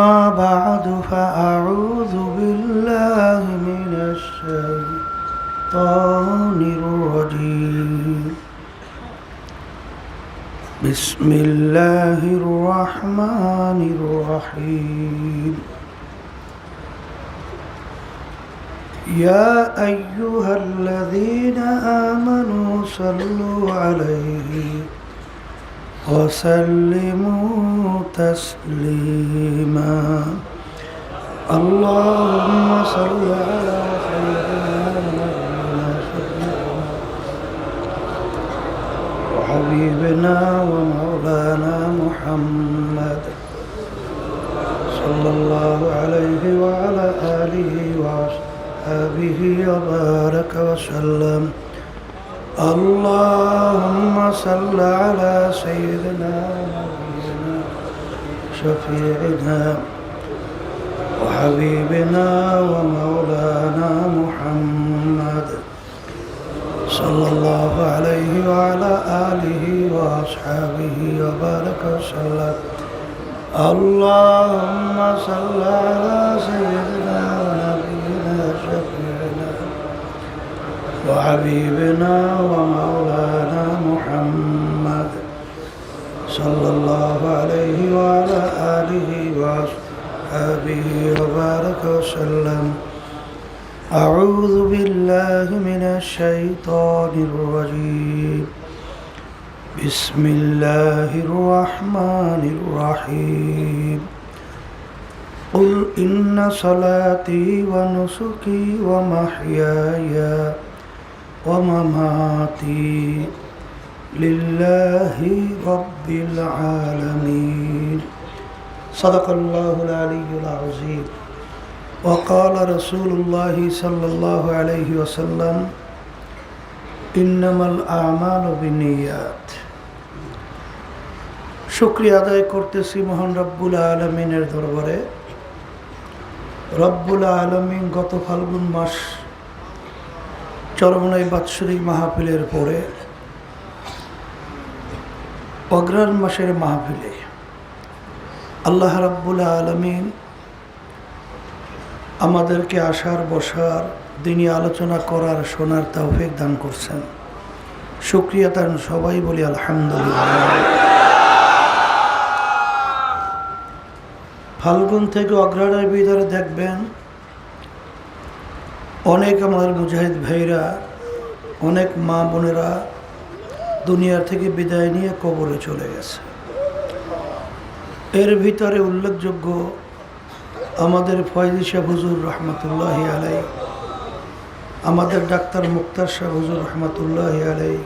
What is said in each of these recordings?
أما بعد فأعوذ بالله من الشيطان الرجيم بسم الله الرحمن الرحيم يا أيها الذين آمنوا صلوا عليه وسلموا تسليما اللهم صل على سيدنا وحبيبنا ومولانا محمد صلى الله عليه وعلى آله وصحبه وبارك وسلم اللهم صل على سيدنا ونبينا شفيعنا وحبيبنا ومولانا محمد صلى الله عليه وعلى آله وأصحابه وبارك وسلم اللهم صل على سيدنا ونبينا شفيعنا وحبيبنا ومولانا محمد صلى الله عليه وعلى آله وصحبه وبارك وسلم أعوذ بالله من الشيطان الرجيم بسم الله الرحمن الرحيم قل إن صلاتي ونسكي ومحياي ومماتي لله رب العالمين صدق الله العلي العظيم وقال رسول الله صلى الله عليه وسلم إنما الأعمال بالنيات শুকরিয়া আদায় করতেছি মহান রব্বুল আলমিনের দরবারে। রব্বুল আলমিন গত ফাল্গুন মাস চরমনাই বাৎসরিক মাহফিলের পরে অগ্রহায়ণ মাসের মাহফিলে আল্লাহ রাব্বুল আলামিন আমাদেরকে আসার বসার দিনী আলোচনা করার শোনার তৌফিক দান করছেন। শুকরিয়া তার সবাই বলি আলহামদুলিল্লাহ। ফাল্গুন থেকে অগ্রহায়ণের ভিতরে দেখবেন অনেক আমাদের মুজাহিদ ভাইরা, অনেক মা বোনেরা দুনিয়ার থেকে বিদায় নিয়ে কবরে চলে গেছে। এর ভিতরে উল্লেখযোগ্য আমাদের ফয়জি শাহ হুজুর রহমতুল্লাহি আলাই, আমাদের ডাক্তার মুক্তার শাহ হুজুর রহমতুল্লাহি আলাই,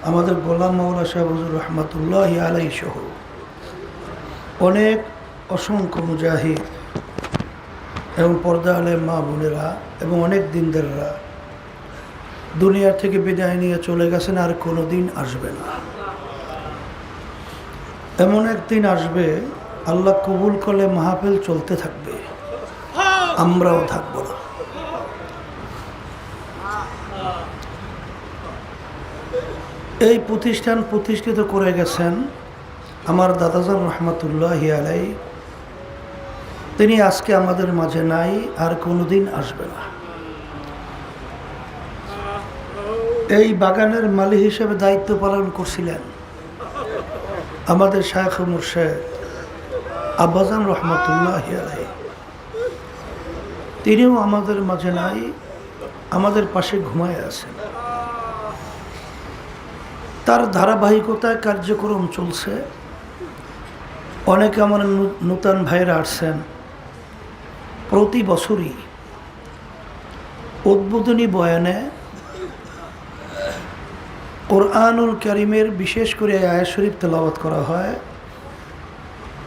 আমাদের গোলাম মাওলা শাহ হুজুর রহমতুল্লাহি আলাই সহ অনেক অসংখ্য মুজাহিদ এবং পর্দা আলেম মা বোনেরা এবং অনেক দিনদাররা দুনিয়ার থেকে বিদায় নিয়ে চলে গেছেন, আর কোনো দিন আসবে না। এমন একদিন আসবে আল্লাহ কবুল করলে মাহফিল চলতে থাকবে, আমরাও থাকব না। এই প্রতিষ্ঠান প্রতিষ্ঠিত করে গেছেন আমার দাদাজান রহমতুল্লাহি আলাই। তিনি আজকে আমাদের মাঝে নাই, আর কোনোদিন আসবে না। এই বাগানের মালিক হিসেবে দায়িত্ব পালন করছিলেন আমাদের শায়খ মুর্শেদ আব্বাজান রহমতুল্লাহি আলাই। তিনিও আমাদের মাঝে নাই, আমাদের পাশে ঘুমায় আছেন। তার ধারাবাহিকতায় কার্যক্রম চলছে। অনেকে আমার নূতন ভাইরা আসছেন, প্রতি বছরই উদ্বোধনী বয়ানে কোরআনুল কারীমের বিশেষ করে আয়াত শরীফ তেলাওয়াত করা হয়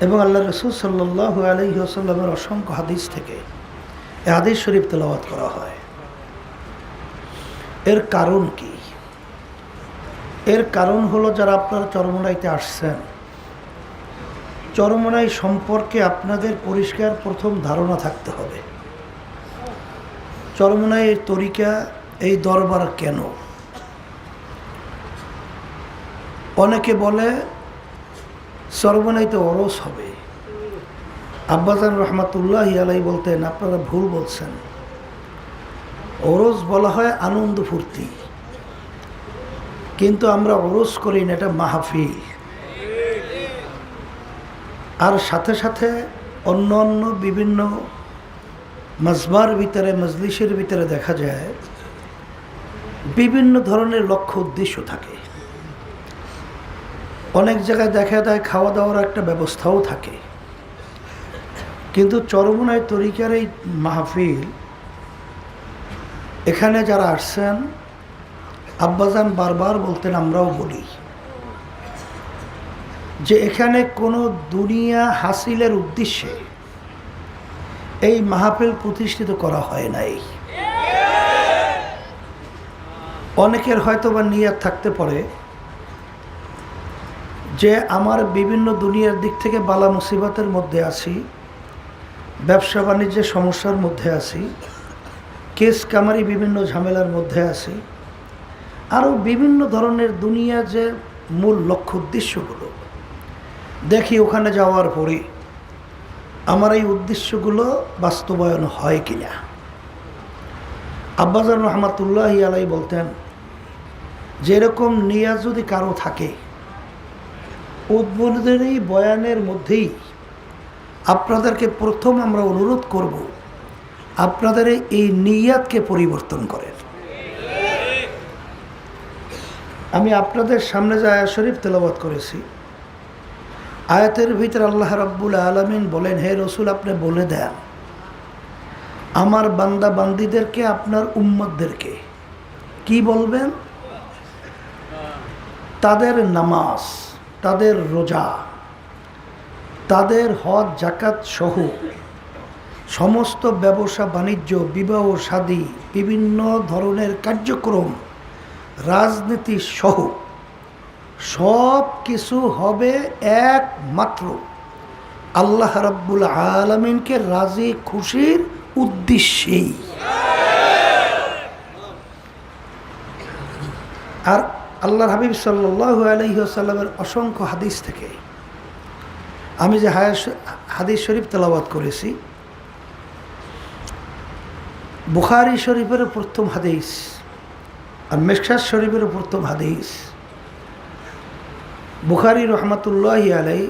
এবং আল্লাহ রাসূল সাল্লাল্লাহু আলাইহি ওয়াসাল্লামের অসংখ্য হাদিস থেকে এই হাদিস শরীফ তেলাওয়াত করা হয়। এর কারণ কি? এর কারণ হলো, যারা আপনারা চরমনাইতে আসছেন, চরমনাই সম্পর্কে আপনাদের পরিষ্কার প্রথম ধারণা থাকতে হবে। চরমনাইয়ের তরিকা, এই দরবার কেন? অনেকে বলে চরমনাইতে ওরস হবে, আব্বাজান রহমাতুল্লাহি আলাই বলতেন, আপনারা ভুল বলছেন, ওরস বলা হয় আনন্দ ফুর্তি, কিন্তু আমরা ওরস করি না, এটা মাহফিল। আর সাথে সাথে অন্য অন্য বিভিন্ন মাজমার ভিতরে, মজলিসের ভিতরে দেখা যায় বিভিন্ন ধরনের লক্ষ্য উদ্দেশ্য থাকে। অনেক জায়গায় দেখা যায় খাওয়া দাওয়ার একটা ব্যবস্থাও থাকে, কিন্তু চরমোনাই তরিকার এই মাহফিল, এখানে যারা আসছেন, আব্বাজান বারবার বলতেন, আমরাও বলি যে এখানে কোনো দুনিয়া হাসিলের উদ্দেশ্যে এই মাহফিল প্রতিষ্ঠিত করা হয় নাই। অনেকের হয়তো বা নিয়ত থাকতে পারে যে আমার বিভিন্ন দুনিয়ার দিক থেকে বালা মুসিবতের মধ্যে আছি, ব্যবসা বাণিজ্যের সমস্যার মধ্যে আছি, কেস কামারি বিভিন্ন ঝামেলার মধ্যে আছি, আরও বিভিন্ন ধরনের দুনিয়া যে মূল লক্ষ্য উদ্দেশ্যগুলো দেখি, ওখানে যাওয়ার পরে আমার এই উদ্দেশ্যগুলো বাস্তবায়ন হয় কিনা। আব্বাজান রহমাতুল্লাহি আলাই বলতেন, যেরকম নিয়াজ যদি কারো থাকে, উদ্বোধনী বয়ানের মধ্যেই আপনাদেরকে প্রথম আমরা অনুরোধ করব, আপনাদের এই নিয়াতকে পরিবর্তন করেন। আমি আপনাদের সামনে যে আয়াত শরীফ তেলাওয়াত করেছি, আয়াতের ভিতরে আল্লাহ রাব্বুল আলামিন বলেন, হে রসুল, আপনি বলে দেন আমার বান্দা বান্দীদেরকে, আপনার উম্মতদেরকে কি বলবেন? তাদের নামাজ, তাদের রোজা, তাদের হজ জাকাত সহ সমস্ত ব্যবসা বাণিজ্য, বিবাহ শাদী, বিভিন্ন ধরনের কার্যক্রম, রাজনীতি সহ সব কিছু হবে একমাত্র আল্লাহ রাব্বুল আলামিনকে রাজি খুশির উদ্দেশ্যেই। আর আল্লাহর হাবিব সাল্লাল্লাহু আলাইহি ওয়াসাল্লামের অসংখ্য হাদিস থেকে আমি যে হাদিস শরীফ তেলাওয়াত করেছি, বুখারী শরীফের প্রথম হাদিস আর মিশকাত শরীফের প্রথম হাদিস। বুখারী রহমাতুল্লাহি আলাই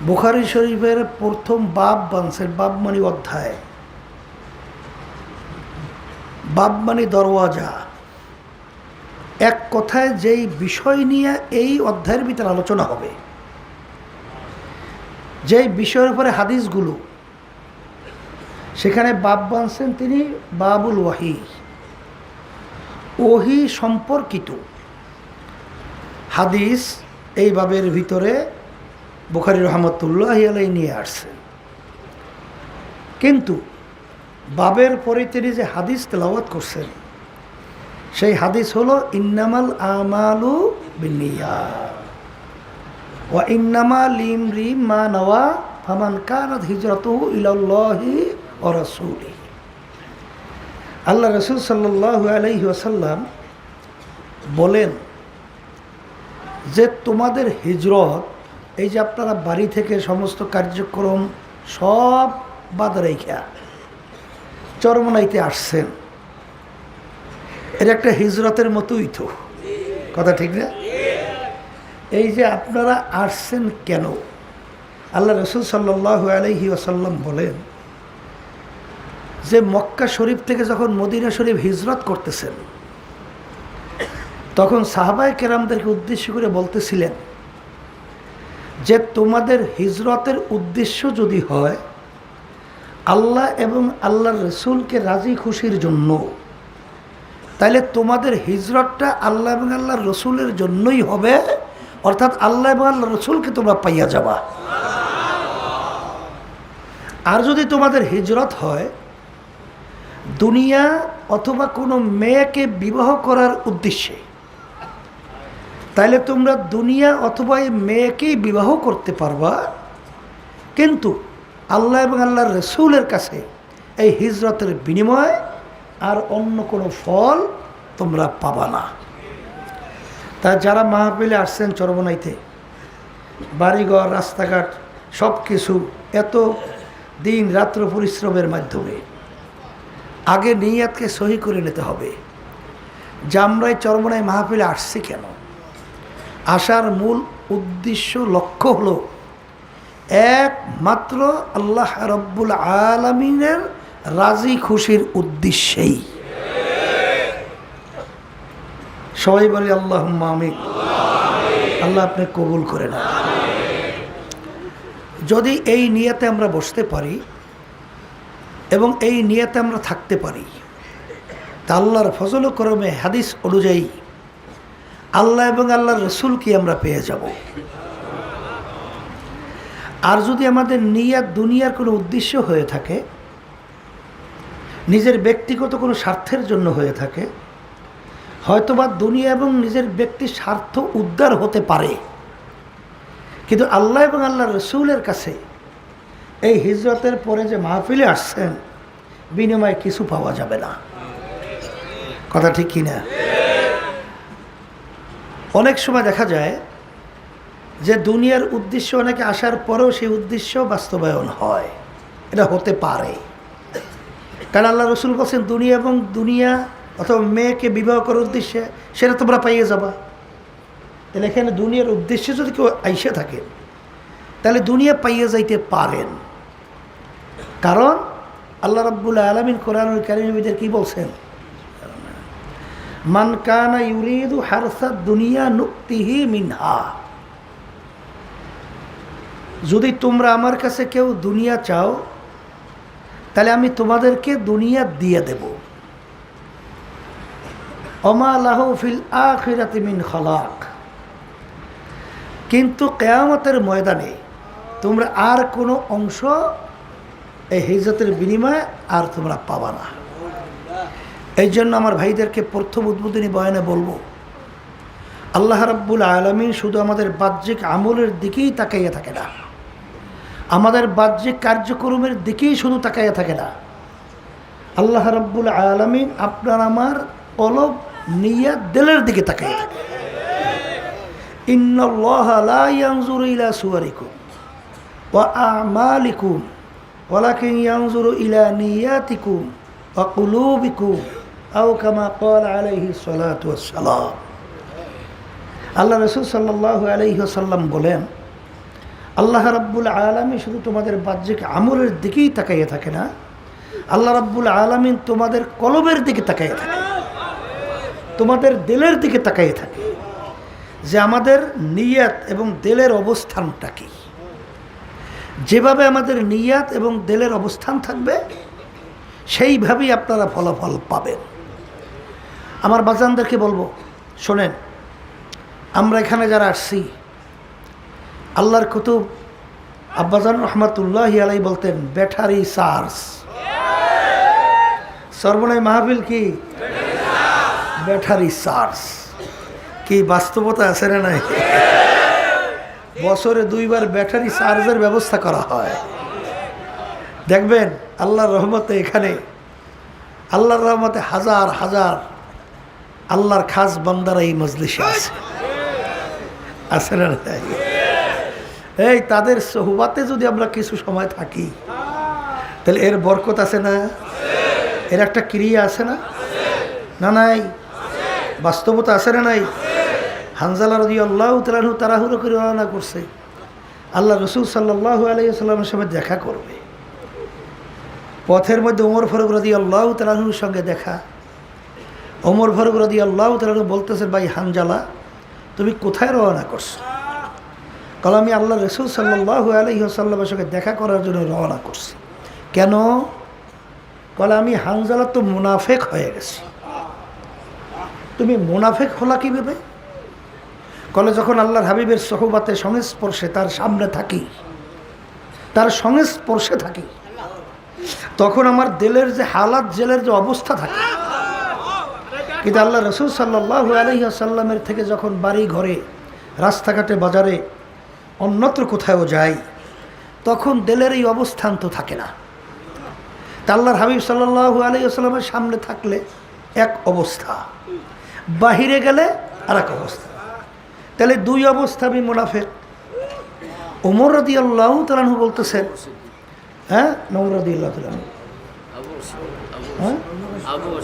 বুখারী শরীফের প্রথম বাব বানছেন, বাব মানে অধ্যায়, বাব মানে দরওয়াজা। এক কথায় যেই বিষয় নিয়ে এই অধ্যায়ের ভিতরে আলোচনা হবে, যেই বিষয়ের উপরে হাদিসগুলো, সেখানে বাব বানছেন তিনি বাবুল ওয়াহি, ওহি সম্পর্কিত হাদিস এই বাবের ভিতরে বুখারী রহমাতুল্লাহি আলাইহি নিয়ে আসছেন। কিন্তু বাবের পরে তিনি যে হাদিস তেলাওয়াত করছেন, সেই হাদিস হলো ইন্নামাল আমালু বিন্নিয়াত ওয়া ইন্নামা লিমরি মা নাওয়া ফামান কানাত হিজরাতুহু ইলাল্লাহি ওয়া রাসূলিহি। আল্লাহ রাসূল সাল্লাল্লাহু আলাইহি ওয়াসাল্লাম বলেন যে তোমাদের হিজরত, এই যে আপনারা বাড়ি থেকে সমস্ত কার্যক্রম সব বাদ রেখা চরমোনাইতে আসছেন, এটা একটা হিজরতের মতোই তো, কথা ঠিক না? এই যে আপনারা আসছেন কেন? আল্লাহ রাসূল সাল্লাল্লাহু আলাইহি ওয়াসাল্লাম বলেন যে মক্কা শরীফ থেকে যখন মদিনা শরীফ হিজরত করতেছেন, তখন সাহাবায়ে কেরামদেরকে উদ্দেশ্য করে বলতেছিলেন যে তোমাদের হিজরতের উদ্দেশ্য যদি হয় আল্লাহ এবং আল্লাহর রসুলকে রাজি খুশির জন্য, তাইলে তোমাদের হিজরতটা আল্লাহ এবং আল্লাহর রসুলের জন্যই হবে, অর্থাৎ আল্লাহ এবং আল্লাহর রসুলকে তোমরা পাইয়া যাবা। আর যদি তোমাদের হিজরত হয় দুনিয়া অথবা কোনো মেয়েকে বিবাহ করার উদ্দেশ্যে, তাইলে তোমরা দুনিয়া অথবা এই মেয়েকেই বিবাহ করতে পারবা, কিন্তু আল্লাহ এবং আল্লাহর রসুলের কাছে এই হিজরতের বিনিময়ে আর অন্য কোনো ফল তোমরা পাবা না। তা যারা মাহফিলে আসছেন চরমোনাইতে, বাড়িঘর রাস্তাঘাট সব কিছু এত দিন রাত্র পরিশ্রমের মাধ্যমে। আগে নিয়াতকে সহি করে নিতে হবে যে আমরা এই চরমনাই মাহফিলে আসছি কেন। আসার মূল উদ্দেশ্য লক্ষ্য হলো একমাত্র আল্লাহ রব্বুল আলামিনের রাজি খুশির উদ্দেশ্যেই। সবাই বলি আল্লাহুম্মা আমিন। আল্লাহ আপনি কবুল করে না। যদি এই নিয়তে আমরা বসতে পারি এবং এই নিয়তে আমরা থাকতে পারি, তা আল্লাহর ফজল ও করমে হাদিস অনুযায়ী আল্লাহ এবং আল্লাহর রসুলকে আমরা পেয়ে যাব। আর যদি আমাদের নিয়াত দুনিয়ার কোনো উদ্দেশ্য হয়ে থাকে, নিজের ব্যক্তিগত কোনো স্বার্থের জন্য হয়ে থাকে, হয়তোবা দুনিয়া এবং নিজের ব্যক্তির স্বার্থ উদ্ধার হতে পারে, কিন্তু আল্লাহ এবং আল্লাহর রসুলের কাছে এই হিজরতের পরে যে মাহফিলে আসছেন বিনিময়ে কিছু পাওয়া যাবে না। কথা ঠিক কিনা? অনেক সময় দেখা যায় যে দুনিয়ার উদ্দেশ্য অনেকে আসার পরেও সেই উদ্দেশ্য বাস্তবায়ন হয়। এটা হতে পারে, কারণ আল্লাহ রসুল বলছেন দুনিয়া এবং দুনিয়া অথবা মেয়েকে বিবাহ করার উদ্দেশ্যে সেটা তোমরা পাইয়ে যাবা। তাহলে এখানে দুনিয়ার উদ্দেশ্যে যদি কেউ আইসে থাকে তাহলে দুনিয়া পাইয়ে যাইতে পারেন, কারণ আল্লাহ রাব্বুল আলামিন কোরআনুল কারীমের কি বলছেন? মান কানা ইউরিদু হারসাদ দুনিয়া নুক্তিহি মিনহা। যদি তোমরা আমার কাছে কেউ দুনিয়া চাও তাহলে আমি তোমাদেরকে দুনিয়া দিয়ে দেব। ওমা লাহু ফিল আখিরাতি মিন খালাক। কিন্তু কিয়ামতের ময়দানে তোমরা আর কোনো অংশ এই হিজরতের বিনিময়ে আর তোমরা পাবা না। এই জন্য আমার ভাইদেরকে প্রথম উদ্বোধনী বয়ানে বলবো, আল্লাহ রাব্বুল আলামিন শুধু আমাদের বাহ্যিক আমলের দিকেই তাকাইয়া থাকে না, আমাদের বাহ্যিক কার্যক্রমের দিকেই শুধু তাকাইয়া থাকে না। আল্লাহ রাব্বুল আলামিন আপনার আমার কলব নিয়াত দিলের দিকে তাকাইয়া থাকে। ইন্নাল্লাহা লা ইয়ানজুরু ইলা সুওয়ারিকুম ওয়া আমালিকুম ওয়ালাকিন ইয়ানজুরু ইলা নিয়াতিকুম ওয়া কুলুবিকুম আও কামা ক্বালা আলাইহিস সালাতু ওয়াস সালাম। আল্লাহ রাসূল সাল্লাল্লাহু আলাইহি ওয়াসাল্লাম বলেন, আল্লাহ রাব্বুল আলামিন শুধু তোমাদের বাহ্যিক আমলের দিকেই তাকাইয়া থাকে না, আল্লাহ রাব্বুল আলামিন তোমাদের কলবের দিকে তাকাইয়া থাকে, তোমাদের দিলের দিকে তাকাইয়া থাকে, যে আমাদের নিয়াত এবং দিলের অবস্থানটা কি। যেভাবে আমাদের নিয়াত এবং দিলের অবস্থান থাকবে সেইভাবেই আপনারা ফলাফল পাবেন। আমার বাজানদেরকে বলবো, শোনেন, আমরা এখানে যারা আসছি, আল্লাহর কুতুব আব্বাজান রহমাতুল্লাহি আলাইহি বলতেন ব্যাটারি চার্জ। সর্বনাই মাহফিল কি ব্যাটারি চার্জ? কি বাস্তবতা আছে না নাই? বছরে 2 বার ব্যাটারি চার্জের ব্যবস্থা করা হয়। দেখবেন আল্লাহর রহমতে এখানে, আল্লাহর রহমতে হাজার হাজার আল্লাহর খাস বান্দারা এই মজলিসে আছে না নাই? এই তাদের সোহবাতে যদি আমরা কিছু সময় থাকি তাহলে এর বরকত আছে না? এর একটা ক্রিয়া আছে না? না নাই? বাস্তবতা আছে না নাই? হানজালা রাদিয়াল্লাহু তাআলা আনহু তাড়াহুড়ো করে রওনা করছে, আল্লাহ রাসূল সাল্লাল্লাহু আলাইহি ওয়াসাল্লামের সাথে দেখা করবে। পথের মধ্যে ওমর ফারুক রাদিয়াল্লাহু তাআলা আনহুর সঙ্গে দেখা। ওমর ফারুক রাদিয়াল্লাহু তাআলা আনহু বলতেছে, ভাই হানজালা, তুমি কোথায় রওনা করছো? কাল আমি আল্লাহ রাসূল সাল্লাল্লাহু আলাইহি ওয়াসাল্লামের সঙ্গে দেখা করার জন্য রওনা করছি। কেন? বলে আমি হানজালা তো মুনাফিক হয়ে গেছি। তুমি মুনাফিক হলা কীভাবে? কলে যখন আল্লাহর হাবিবের সোহবাতে সংস্পর্শে তার সামনে থাকি, তার সংস্পর্শে থাকি, তখন আমার দিলের যে হালাত, জেলের যে অবস্থা থাকে। কিন্তু আল্লাহ রাসূল সাল্লাল্লাহু আলাইহি ওয়াসাল্লামের থেকে যখন বাড়ি ঘরে, রাস্তাঘাটে, বাজারে, অন্যত্র কোথাও যাই, তখন দিলের এই অবস্থান তো থাকে না। তা আল্লাহর হাবিব সাল্লাল্লাহু আলাইহি ওয়াসাল্লামের সামনে থাকলে এক অবস্থা, বাহিরে গেলে আর এক অবস্থা। তাহলে 2 অবস্থা আমি মুনাফিক। ওমর রাদিয়াল্লাহু তাআলা আনহু বলতেছেন, হ্যাঁ নমর রাদিয়াল্লাহু তাআলা আনহু, হ্যাঁ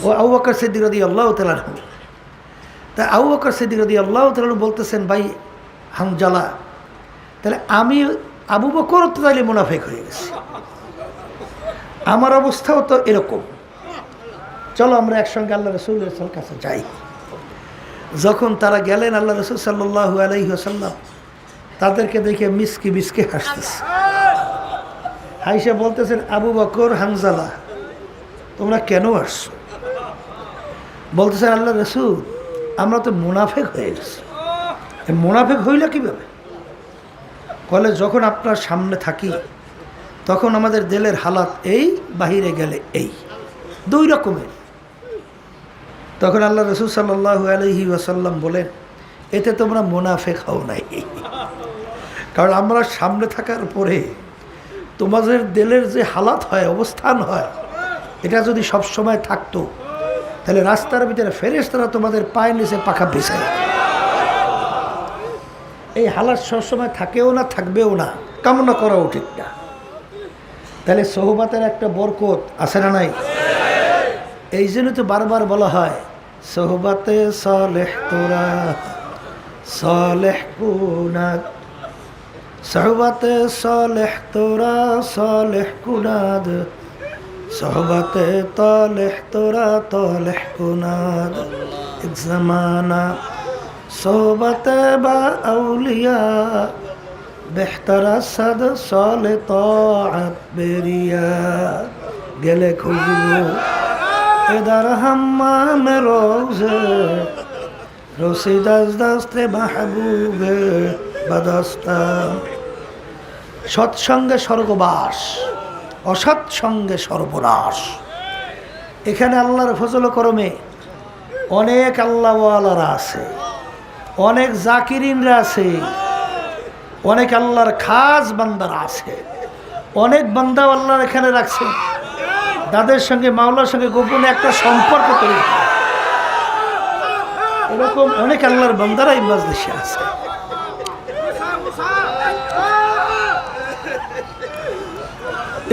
ও আবু বকর সিদ্দিক রাদিয়াল্লাহু তাআলা আনহু। তা আবু বকর সিদ্দিক রাদিয়াল্লাহু তাআলা আনহু বলতেছেন, ভাই হানজালা, তাহলে আমি আবু বকর তো তাইলে মুনাফিক হয়ে গেছি, আমার অবস্থাও তো এরকম, চলো আমরা একসঙ্গে আল্লাহ রাসূলের কাছে যাই। যখন তারা গেলেন, আল্লাহ রাসূল সাল্লাল্লাহু আলাইহি ওয়াসাল্লাম তাদেরকে দেখে মিসকি মিসকে হাসতেছে। হাইসা বলতেছেন, আবু বকর, হানজালা, তোমরা কেন আসছো? বলতেছেন, আল্লাহ রাসূল, আমরা তো মুনাফিক হয়ে গেছি। মুনাফিক হইল কিভাবে? বলে, যখন আপনার সামনে থাকি তখন আমাদের দিলের হালাত এই, বাহিরে গেলে এই, দুই রকমের। তখন আল্লাহ রাসূল সাল্লাল্লাহু আলাইহি ওয়াসাল্লাম বলেন, এতে তোমরা মুনাফিক হও নাই, কারণ আমরা সামনে থাকার পরে তোমাদের দিলের যে হালাত হয়, অবস্থান হয়, এটা যদি সব সময় থাকতো তাহলে রাস্তার ভিতরে ফেরেশতারা তোমাদের পায়ের নিচে পাখা বিছায়। এই হালাত সবসময় থাকেও না, থাকবেও না, কামনা করাও ঠিক না। তাহলে সোহবাতের একটা বরকত আছে না নাই? এই জন্য তো বারবার বলা হয়, সোহবাতে সালেহ তোরা সালেহ কুনাদ, সোহবাতে সালেহ তোরা সালেহ কুনাদ, সোহবাতে তালেহ তোরা তালেহ কুনাদ। এক জামানা সোহবাতে বা আউলিয়া বেহতরা সদ সালে তাআত বেরিয়া, গেলে খুশবু এদার হাম্মাম রোজে, রসিদাস দাস্তে মাহবুবে বাদাস্তা। সৎসঙ্গে স্বর্গবাস, অসৎসঙ্গে সর্বনাশ। এখানে আল্লাহর ফজল করমে অনেক আল্লাহওয়ালারা আছে, অনেক জাকিরিনরা আছে, অনেক আল্লাহর খাস বান্দারা আছে, অনেক বান্দা আল্লাহর এখানে রাখছে, তাদের সঙ্গে মাওলার সঙ্গে গোপনে একটা সম্পর্ক তৈরি হয়। এরকম অনেক আল্লাহর বান্দারা এই মাজলিসে আছে।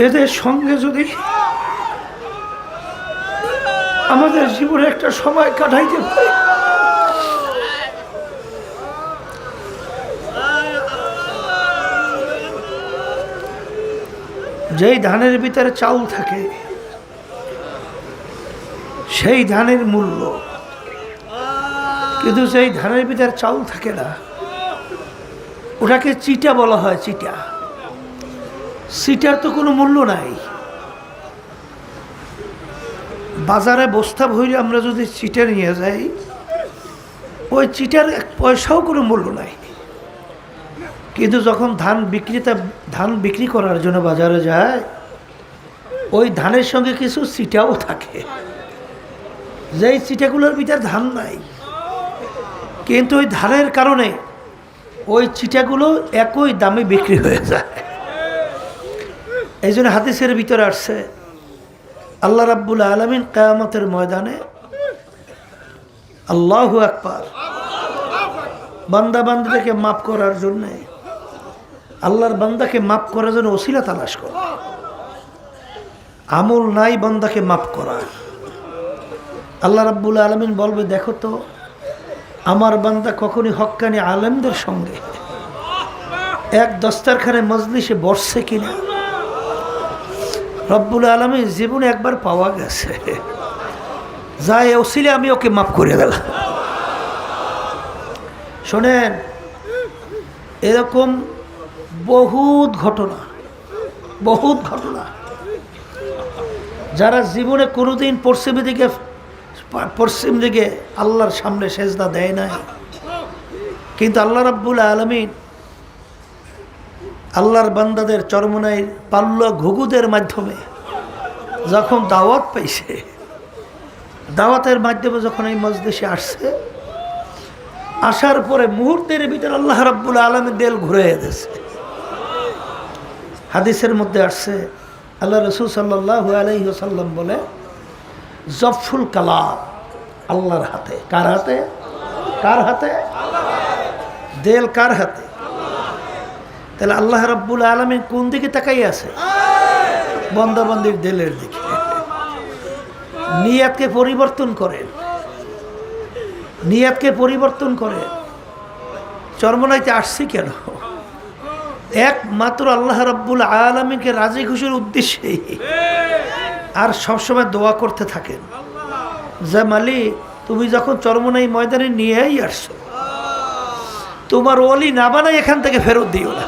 এদের সঙ্গে যদি আমাদের জীবনে একটা সময় কাটাইতে পারি, যেই ধানের ভিতরে চাউল থাকে সেই ধানের মূল্য, কিন্তু যেই ধানের ভিতরে চাউল থাকে না ওটাকে চিটা বলা হয়। চিটা, চিটার তো কোনো মূল্য নাই। বাজারে বস্তা ভরে আমরা যদি চিটা নিয়ে যাই, ওই চিটার এক পয়সাও কোনো মূল্য নাই। কিন্তু যখন ধান বিক্রি করার জন্য বাজারে যায়, ওই ধানের সঙ্গে কিছু চিটাও থাকে, যেই চিটাগুলোর ভিতরে ধান নাই, কিন্তু ওই ধানের কারণে ওই চিটাগুলো একই দামে বিক্রি হয়ে যায়। এই জন্য হাদিসের ভিতরে আসছে, আল্লাহ রাব্বুল আলামিন কিয়ামতের ময়দানে আল্লাহু আকবার, বান্দা বান্দাকে মাফ করার জন্য, আল্লাহর বান্দাকে মাফ করার জন্য ওসিলা তালাশ করে। আমল নাই বান্দাকে মাফ করার। আল্লাহ রাব্বুল আলামিন বলবে, দেখো তো আমার বান্দা কখনই হক্কানি আলেমদের সঙ্গে এক দস্তারখানে মজলিসে বসছে কিনা। রব্বুল আলামিন জীবনে একবার পাওয়া গেছে, যাই ওসিলে আমি ওকে মাফ করে গেলাম। শোনেন, এরকম বহুত ঘটনা যারা জীবনে কোনোদিন পশ্চিম দিকে আল্লাহর সামনে সেজদা দেয় নাই, কিন্তু আল্লাহ রাব্বুল আলামিন আল্লাহর বান্দাদের চরমনাই পাল্লা ঘুঘুদের মাধ্যমে যখন দাওয়াত পাইছে, দাওয়াতের মাধ্যমে যখন এই মজলিসে আসছে, আসার পরে মুহূর্তের ভিতরে আল্লাহ রাব্বুল আলামিন দিল ঘুরে দিয়েছে। হাদিসের মধ্যে আসছে, আল্লাহ রাসূল সাল্লাল্লাহু আলাইহি ওয়াসাল্লাম বলে, জফুল কালাম আল্লাহর হাতে। কার হাতে? কার হাতে? দিল কার হাতে? তাহলে আল্লাহ রাব্বুল আলামিন কোন দিকে তাকাই আছে? বন্দাবন্দির দিলের দিকে। নিয়াতকে পরিবর্তন করেন, নিয়াতকে পরিবর্তন করেন। চরমনাইতে আসছি কেন? একমাত্র আল্লাহ রাব্বুল আলামিনকে রাজি খুশির উদ্দেশ্যেই। আর সবসময় দোয়া করতে থাকেন যে মালিক, তুমি যখন চরমনাই ময়দানে নিয়েই আসছো, তোমার ওলি না বানাই এখান থেকে ফেরত দিও না।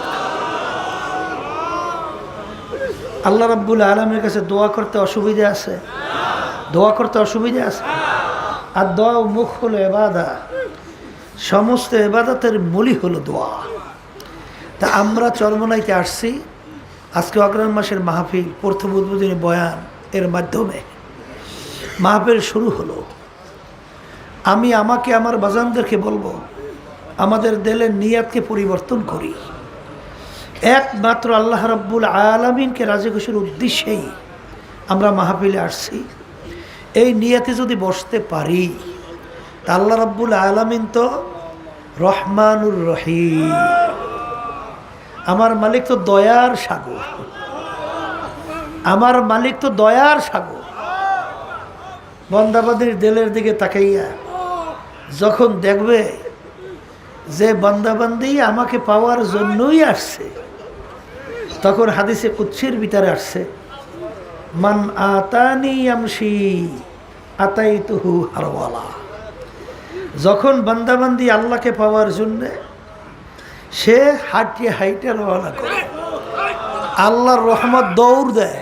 আল্লাহ রাব্বুল আলামিনের কাছে দোয়া করতে অসুবিধা আছে? দোয়া করতে অসুবিধা আছে? আর দোয়া মুখ হলো ইবাদত, সমস্ত ইবাদতের মূলই হলো দোয়া। তা আমরা চরমনাইতে আসছি, আজকে অগ্রহায়ণ মাসের মাহফিল, প্রথম উদ্বোধনী বয়ান এর মাধ্যমে মাহফিল শুরু হলো। আমি আমাকে আমার বাজানদেরকে বলবো, আমাদের দিলের নিয়াতকে পরিবর্তন করি। একমাত্র আল্লাহ রাব্বুল আলামিনকে রাজি খুশির উদ্দেশ্যেই আমরা মাহফিলে আসছি। এই নিয়াতে যদি বসতে পারি, তা আল্লাহ রাব্বুল আলামিন তো রহমানুর রহিম, আমার মালিক তো দয়ার সাগর, আমার মালিক তো দয়ার সাগর। বান্দাবান্দির দিলের দিকে তাকাইয়া যখন দেখবে যে বান্দাবান্দি আমাকে পাওয়ার জন্যই আসছে, তখন হাদিসে কুদসির ভিতরে আসছে, মান আতানি ইয়ামশি আতাইতুহু হারওয়ালা। যখন বান্দাবান্দি আল্লাহকে পাওয়ার জন্যে সে হাঁটিয়ে হাইটে রওনা করে, আল্লাহর রহমত দৌড় দেয়,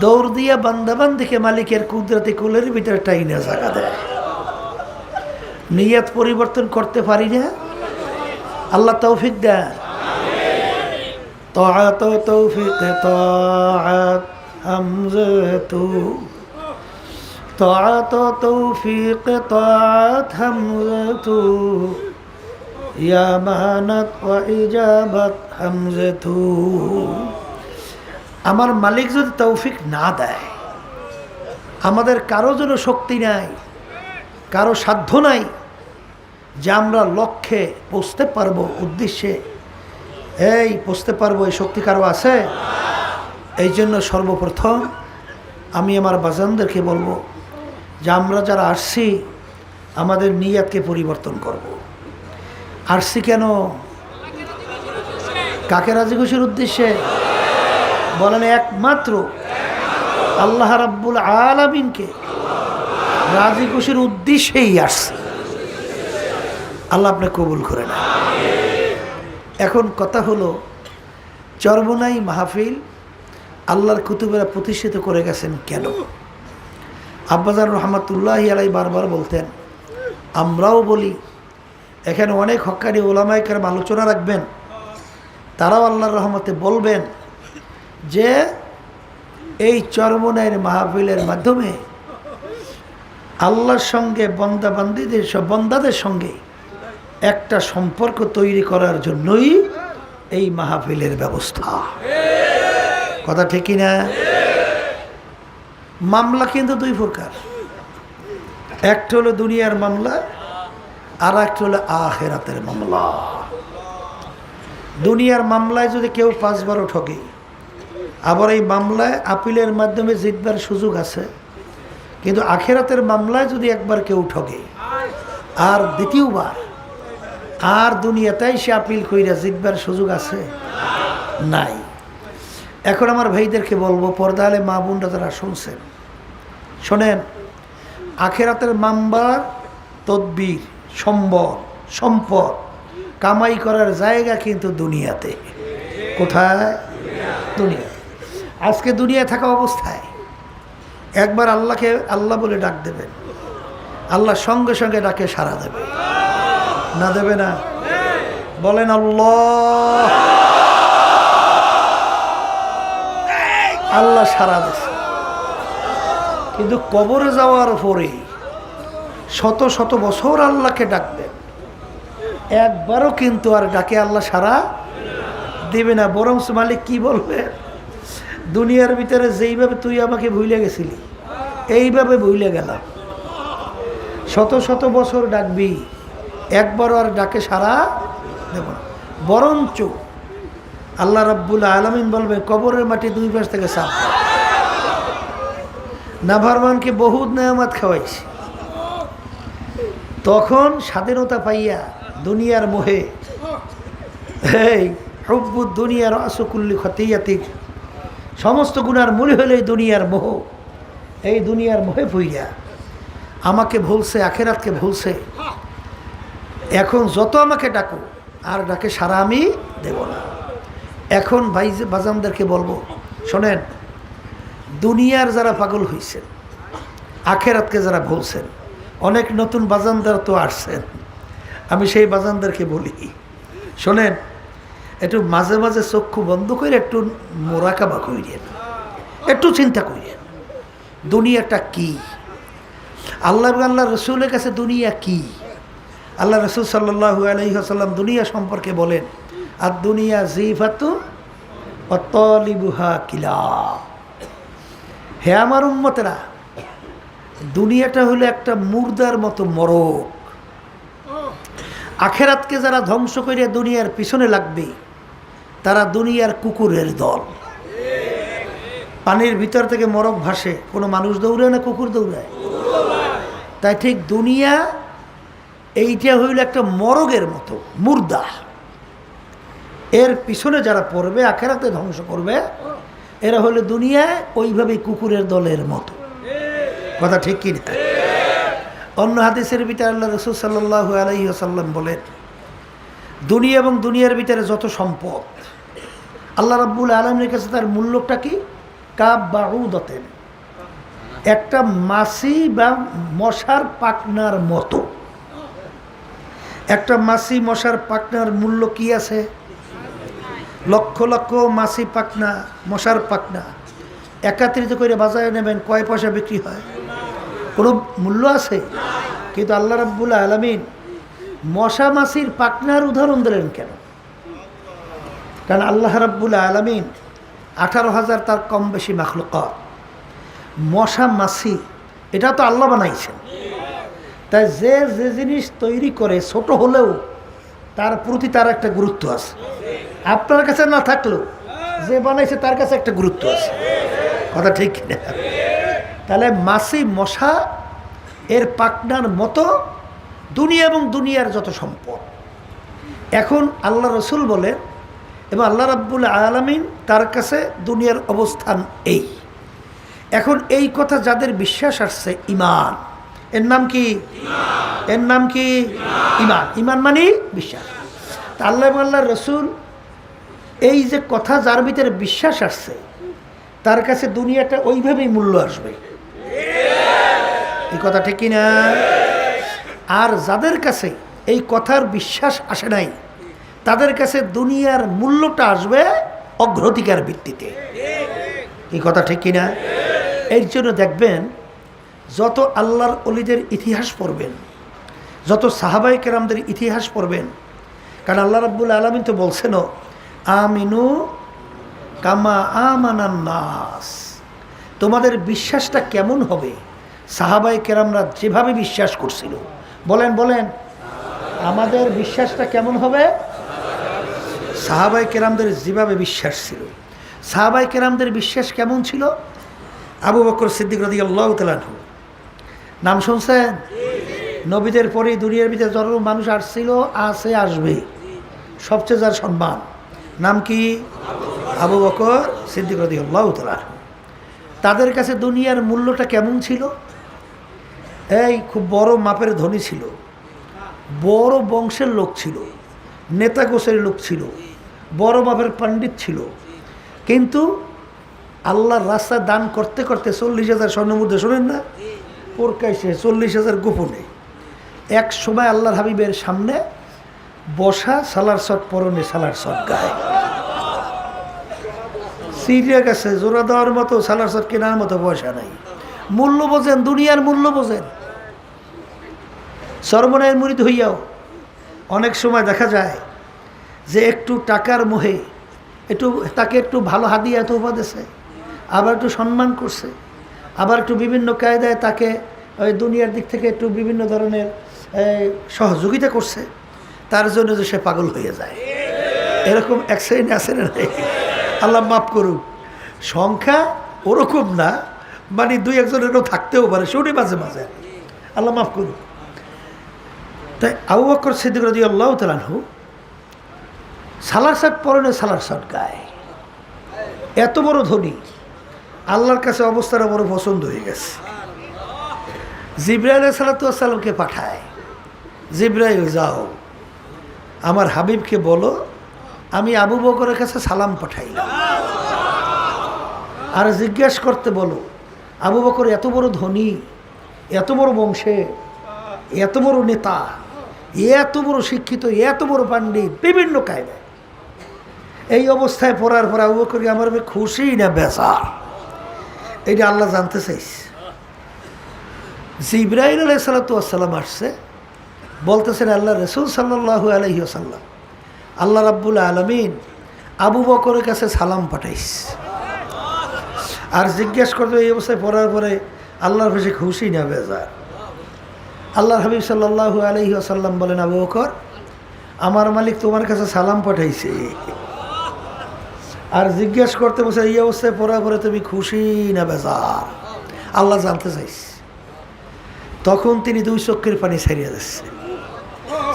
দৌড় দিয়ে বান্দাবান্দিকে মালিকের কুদরতি কুলের ভিতরে টাইনা জায়গা দেয়। নিয়ত পরিবর্তন করতে পারি না? আল্লাহ তৌফিক দেয়। তাআত তৌফিক তাআত হামজাতু, তাআত তৌফিক তাআত হামজাতু, ইয়া মানাত ওয়া ইজাবাত হামজাতু। আমার মালিক যদি তৌফিক না দেয়, আমাদের কারো জন্য শক্তি নাই, কারো সাধ্য নাই যে আমরা লক্ষ্যে পৌঁছতে পারবো, উদ্দেশ্যে এই পৌঁছতে পারবো, এই শক্তি কারো আছে? এই জন্য সর্বপ্রথম আমি আমার বাজানদেরকে বলবো যে আমরা যারা আসছি, আমাদের নিয়াতকে পরিবর্তন করব। আসছি কেন? কাকে রাজি খুশির উদ্দেশ্যে? বলেন একমাত্র আল্লাহ রাব্বুল আলামিনকে রাজি খুশির উদ্দেশ্যেই আসছে। আল্লাহ আপনি কবুল করে না। এখন কথা হলো, চরমনাই মাহফিল আল্লাহর কুতুবেরা প্রতিষ্ঠিত করে গেছেন কেন? আব্বাজান রহমাতুল্লাহি আলাইহি বারবার বলতেন, আমরাও বলি, এখানে অনেক হক্কানি ওলামায়ে কেরাম আলোচনা রাখবেন, তারাও আল্লাহর রহমতে বলবেন যে এই চরমনাইয়ের মাহফিলের মাধ্যমে আল্লাহর সঙ্গে বন্দাদের সঙ্গে একটা সম্পর্ক তৈরি করার জন্যই এই মাহফিলের ব্যবস্থা। কথা ঠিক কিনা? মামলা কিন্তু দুই প্রকার, একটা হলো দুনিয়ার মামলা, আর একটা হলো আখিরাতের মামলা। দুনিয়ার মামলায় যদি কেউ 5-12 ঠকে, আবার এই মামলায় আপিলের মাধ্যমে জিতবার সুযোগ আছে, কিন্তু আখিরাতের মামলায় যদি একবার কেউ ঠকে আর দ্বিতীয়বার আর দুনিয়াতেই সে আপিল কইরা জিতবার সুযোগ আছে? নাই। এখন আমার ভাইদেরকে বলবো, পর্দা আলে মা বোনরা যারা শুনছেন, শোনেন, আখিরাতের মামলার তদবির, সম্পদ কামাই করার জায়গা কিন্তু দুনিয়াতে। কোথায়? দুনিয়া। আজকে দুনিয়ায় থাকা অবস্থায় একবার আল্লাহকে আল্লাহ বলে ডাক দেবেন, আল্লাহ সঙ্গে সঙ্গে ডাকে সাড়া দেবে না? দেবে না? বলেন আল্লাহ। আল্লাহ সাড়া দেছে। কিন্তু কবরে যাওয়ার পরে শত শত বছর আল্লাহকে ডাকবেন, একবারও কিন্তু আর ডাকে আল্লাহ সাড়া দেবে না। বরং মালিক কি বলবে, দুনিয়ার ভিতরে যেইভাবে তুই আমাকে ভুলে গেছিলি, এইভাবে ভুলে গেলাম। শত শত বছর ডাকবি, একবারও আর ডাকে সাড়া দেব না। বরঞ্চ আল্লাহ রাব্বুল আলামিন বলবে কবরের মাটি দুই পাশ থেকে সাফ। নাফরমানকে বহুত নেয়ামত খাওয়াইছি, তখন স্বাধীনতা পাইয়া দুনিয়ার মোহে, এই হুব্বুদ দুনিয়ার আসকুল্লি খতিয়াতিক, সমস্ত গুনার মূল হলে দুনিয়ার মোহ। এই দুনিয়ার মোহে পইয়া আমাকে ভুলছে, আখেরাতকে ভুলছে। এখন যত আমাকে ডাকো আর ডাকে সারা আমি দেব না। এখন ভাই বাজানদেরকে বলবো, শোনেন, দুনিয়ার যারা পাগল হয়েছেন, আখেরাতকে যারা ভুলছেন, অনেক নতুন বাজানদার তো আসছেন। আমি সেই বাজানদারকে বলি, শোনেন, একটু মাঝে মাঝে চক্ষু বন্ধ করে একটু মোরাকাবা করিয়েন, একটু চিন্তা করিয়েন দুনিয়াটা কি। আল্লাহ রসুলের কাছে দুনিয়া কি? আল্লাহ রসুল সাল্লাল্লাহু আলাইহি ওয়াসাল্লাম দুনিয়া সম্পর্কে বলেন, আর দুনিয়া জিফাতু ওয়া তালিবুহা কিলাব। হে আমার উম্মতেরা, দুনিয়াটা হলো একটা মুর্দার মতো মরক। আখেরাতকে যারা ধ্বংস করে দুনিয়ার পিছনে লাগবে, তারা দুনিয়ার কুকুরের দল। পানির ভিতর থেকে মরক ভাসে, কোনো মানুষ দৌড়ায় না, কুকুর দৌড়ায়। তাই ঠিক দুনিয়া এইটা হইল একটা মরগের মতো মুর্দা। এর পিছনে যারা পড়বে, আখেরাতে ধ্বংস করবে, এরা হলো দুনিয়ায় ওইভাবেই কুকুরের দলের মতো। কথা ঠিক কি না? অন্য হাদিসের ভিতরে আল্লাহ রাসূল সাল্লাল্লাহু আলাইহি ওয়াসাল্লাম বলেন, দুনিয়া এবং দুনিয়ার ভিতরে যত সম্পদ, আল্লাহ রাব্বুল আলামিনের কাছে তার মূল্যটা কি? কাব বাউদাতেন, একটা মাছি বা মশার পাখনার মতো। একটা মাছি মশার পাখনার মূল্য কি আছে? লক্ষ লক্ষ মাছি পাখনা, মশার পাখনা একাত্রিত করে বাজারে নেবেন, কয় পয়সা বিক্রি হয়? কোনো মূল্য আছে? কিন্তু আল্লাহ রাব্বুল আলামিন মশা মাছির পাখনার উদাহরণ দিলেন কেন? কারণ আল্লাহ রাব্বুল আলামিন 18,000 তার কম বেশি মাখলুকাত, মশা মাছি এটা তো আল্লাহ বানাইছেন। তাই যে যে জিনিস তৈরি করে ছোট হলেও তার প্রতি তার একটা গুরুত্ব আছে। আপনার কাছে না থাকলেও যে বানাইছে তার কাছে একটা গুরুত্ব আছে। কথা ঠিক কিনা? তাহলে মাছি মশা এর পাখনার মতো দুনিয়া এবং দুনিয়ার যত সম্পদ। এখন আল্লাহ রসুল বলেন, এবং আল্লাহ রাব্বুল আলামিন তার কাছে দুনিয়ার অবস্থান এই। এখন এই কথা যাদের বিশ্বাস আসছে, ইমান, এর নাম কি? এর নাম কি? ইমান। ইমান মানে বিশ্বাস। তা আল্লাহ এবং আল্লাহ রসুল এই যে কথা যার ভিতরে বিশ্বাস আসছে, তার কাছে দুনিয়াটা ওইভাবেই মূল্য আসবে। এই কথা ঠিক কিনা? আর যাদের কাছে এই কথার বিশ্বাস আসে নাই, তাদের কাছে দুনিয়ার মূল্যটা আসবে অগ্রাধিকার ভিত্তিতে। এই কথা ঠিক কিনা? এর জন্য দেখবেন, যত আল্লাহর ওলিদের ইতিহাস পড়বেন, যত সাহাবায়ে কেরামদের ইতিহাস পড়বেন, কারণ আল্লাহ রাব্বুল আলামিন তো বলছেন, আমিনু কামা আমানান নাস, তোমাদের বিশ্বাসটা কেমন হবে সাহাবায়ে কেরামরা যেভাবে বিশ্বাস করছিল। বলেন বলেন, আমাদের বিশ্বাসটা কেমন হবে? সাহাবায়ে কেরামদের যেভাবে বিশ্বাস ছিল। সাহাবায়ে কেরামদের বিশ্বাস কেমন ছিল? আবু বকর সিদ্দিক রাদিয়াল্লাহু তাআলা আনহু, নাম শুনছেন? নবীদের পরে দুনিয়ার ভিতরে যত মানুষ আসছিল, আছে, আসবে, সবচেয়ে যার সম্মান নাম কি? আবু বকর সিদ্দিক রাদিয়াল্লাহু তাআলা। তাদের কাছে দুনিয়ার মূল্যটা কেমন ছিল? এই খুব বড় মাপের ধনী ছিল, বড় বংশের লোক ছিল, নেতা গোছের লোক ছিল, বড় মাপের পণ্ডিত ছিল, কিন্তু আল্লাহর রাস্তায় দান করতে করতে 40,000 স্বর্ণমুদ্রা, শোনেন না, প্রকাশ্যে 40,000 গোপনে। এক সময় আল্লাহর হাবিবের সামনে বসা, সালার শট পরনে, সালার শট গায়ে, সিরিয়া গেছে, জোড়া দেওয়ার মতো সালার শট কেনার মতো পয়সা নাই। মূল্য বোঝেন, দুনিয়ার মূল্য বোঝেন। সর্বনায়ের মুরিদ হইয়াও অনেক সময় দেখা যায় যে একটু টাকার মোহে তাকে একটু ভালো হাদিয়া তোফা দিয়েছে, আবার একটু সম্মান করছে, আবার একটু বিভিন্ন কায়দায় তাকে ওই দুনিয়ার দিক থেকে একটু বিভিন্ন ধরনের সহযোগিতা করছে, তার জন্য যে সে পাগল হয়ে যায়। এরকম এক শ্রেণী আছে না? আল্লাহ মাফ করুক। সংখ্যা ওরকম না, মানে দুই একজনেরও থাকতেও পারে, শুনি মাঝে মাঝে। আল্লাহ মাফ করুক। তাই আবু বকর সিদ্দিক রাদিয়াল্লাহু তাআলা আনহু সালার শার্ট পরনে সালার শার্ট গায়ে, এত বড় ধনী, আল্লাহর কাছে অবস্থাটা বড় পছন্দ হয়ে গেছে। জিবরাইল আলাইহিস সালামকে পাঠায়, জিবরাইল যাও আমার হাবিবকে বলো আমি আবু বকরের কাছে সালাম পাঠাইলাম, আর জিজ্ঞেস করতে বলো আবু বকর এত বড় ধনী, এত বড় বংশে, এত বড় নেতা, এত বড় শিক্ষিত, এত বড় পণ্ডিত, বিভিন্ন কায়দায়, এই অবস্থায় পড়ার পর আবু বকর আমার খুশি না বেজার, এইটা আল্লাহ জানতে চাইছে। জিবরাইল আলাইহিস সালাম আসছে, বলতেছেন আল্লাহ রাসূল সাল্লাল্লাহু আলাইহি ওয়াসাল্লাম, আল্লাহ রাব্বুল আলামিন আবু বকরের কাছে সালাম পাঠাইছে, আর জিজ্ঞেস করবে এই অবস্থায় পড়ার পরে আল্লাহর কাছে খুশি না বেজার। আল্লাহর হাবিব সাল্লাল্লাহু আলাইহি ওয়াসাল্লাম বলেন, আবু বকর আমার মালিক তোমার কাছে সালাম পাঠাইছে, আর জিজ্ঞেস করতে বসে এই অবস্থায় পড়ার পরে তুমি খুশি না বেজার, আল্লাহ জানতে চাইছে। তখন তিনি দুই চোখের পানি ছাড়িয়ে দিচ্ছে,